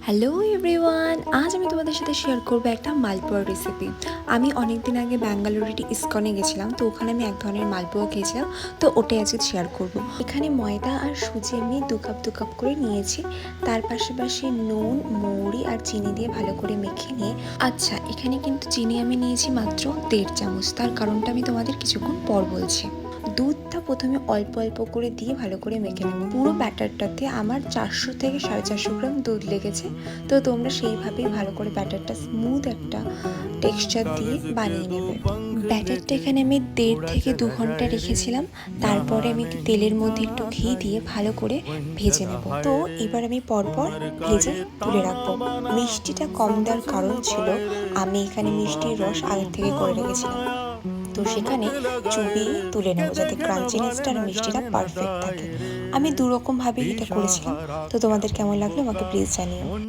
Hello everyone, আজ আমি তোমাদের সাথে শেয়ার করবো একটা মালপোয়ার রেসিপি। আমি অনেক দিন আগে ব্যাঙ্গালোরের ইস্কনে গেছিলাম, তো ওখানে আমি এক ধরনের মালপোয়া খেয়েছিলাম, তো ওটাই আজকে শেয়ার করব। এখানে ময়দা আর সুজি আমি দু কাপ করে নিয়েছি। তার পাশাপাশি নুন, মৌরি আর চিনি দিয়ে ভালো করে মেখে নিয়ে, আচ্ছা এখানে কিন্তু চিনি আমি নিয়েছি মাত্র 1.5 চামচ। তার কারণটা আমি তোমাদের কিছুক্ষণ পর বলছি। দুধটা প্রথমে অল্প অল্প করে দিয়ে ভালো করে মেখে নেব। পুরো ব্যাটারটাতে আমার 400 থেকে 450 গ্রাম দুধ লেগেছে। তো তোমরা সেইভাবেই ভালো করে ব্যাটারটা স্মুথ একটা টেক্সচার দিয়ে বানিয়ে নেবে। ব্যাটারটা এখানে আমি 1.5 থেকে 2 ঘন্টা রেখেছিলাম। তারপরে আমি তেলের মধ্যে একটু ঘি দিয়ে ভালো করে ভেজে নেব। তো এবার আমি পরপর ভেজে তুলে রাখবো। মিষ্টিটা কম দেওয়ার কারণ ছিল আমি এখানে মিষ্টির রস আগের থেকে করে রেখেছিলাম, তো সেখানে চুবিয়ে তুলে নেব যাতে ক্রাঞ্চিনেসটা আর মিষ্টিটা পারফেক্ট থাকে। আমি দুরকমভাবে এটা করেছিলাম। তো তোমাদের কেমন লাগলো আমাকে প্লিজ জানিও।